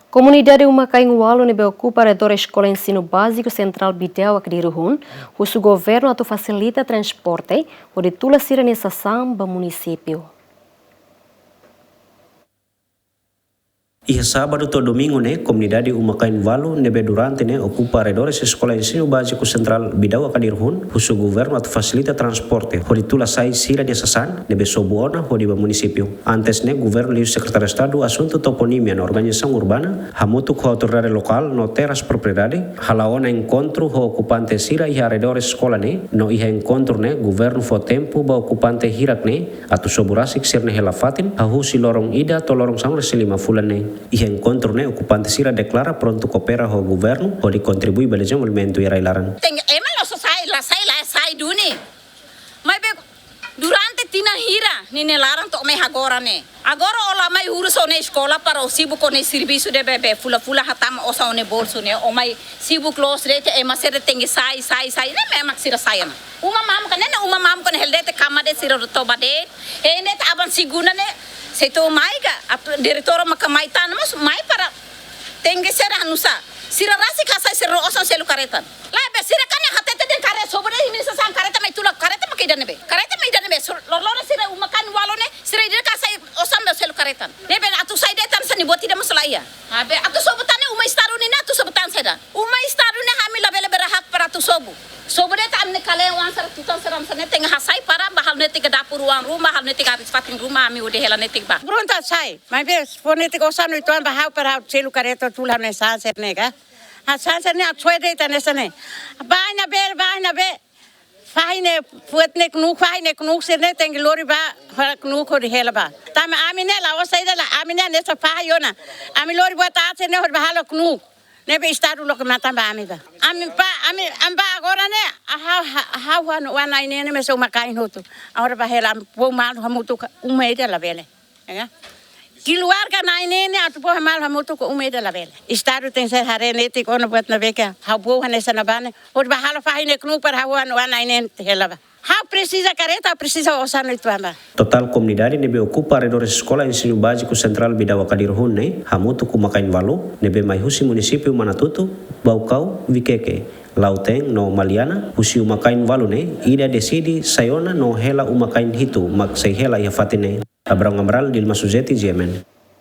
Comunidade Umakaing Walo nebe ocupa redor escola ensino básico central Bideu aqui de Ruhun, o governo atu facilita transporte, o de tula sira nessa samba município. Ia sábado atau domingo comunidade Umakaing Walo nebe durante ocupa redores escola ensino básico central Bidau Akadirhun, o governo atu facilita transporte, hodi tula sai sira de sasan nebe sobuona hodi ba município. Antes governo liu secretário de estado assunto toponimia na organização urbana, hamutu com autoridade local no teras propriedade, halaona encontro ho ocupante sira iha redores escola no iha encontro governo fo tempo ba ocupante hirak atu soburasik sirne helafatin, hahusi lorong ida to lorong sang lima fulan Iha encontro ocupante sira declara pronto coopera ho governo ho di contribui bele movimento irai laran. Emang lo sai duni. Mai be durante tina hira nine larang to mai agora Agora ola mai urus one escola para o sibu con serviço de bebê fula hatam osa one bolso o mai sibu close rete e masere tengi sai ne me maksira sai na. Uma mam kan heldete kamade sira to bade e net aban siguna Seto maiga, diretora makamaitan mas mai para tengge sera nusa. Sira rasi kasai sira osan selu karetan. Labe sira kan hatete den kare sobre ini sasang kareta mai tulak kareta makidan nebe. Kareta mai dan nebe. Lorlora sira umakan walone sira dia kasai osan be selu karetan. Nebe atu sai detan sani buat tidak masalah iya. Habe atu sobutane uma istarune na atu sobutan seda. Uma istarune hamil labele berhak para atu sobu. Sobre tam ne kale wan sar tutan seram sane tengah hasai para bahal ne tiga dapur ruang rumah hal ne tiga habis pating rumah ami udah hela ne tiga. Pronta sai, mai be fonete ko sanu tuan bahau para selu kareto tulah ne sa set ne ka. Ha sa set ne atsoe de tane sane. Baina be. Fahine puetne knu serne tengi lori ba knu ko de hela ba. Tam ami ne la wasai de la ami ne sa fahayona. Ami lori buat ate ne hor bahalo knu. Nebe estado lo que mata ba ami ba. Ami amba agora how wan ai ne me so makai hotu. Agora ba hela po mal hamutu umeida la vele. Ya. Kiluar ka nai ne atu po mal hamutu ko umeida la vele. Estado tem ser hare neti ko no buat na beka. How po hanesa na bane. Hor ba halo fahine knu per hawan wan ai ne hela ba. How precisa careta precisa osano itu amba. Total comunidade nebe ocupa redores escola ensino básico central Bidau Akadirhun hamutu Umakaing Walo nebe mai husi município Manatutu, Baucau, Vikeke. Lauteng no Maliana, husi Umakaing Walo ida decidi sayona no hela Umakaing hitu mak sei hela ia fatine. Abraham Amral Dilma Suzeti Jemen.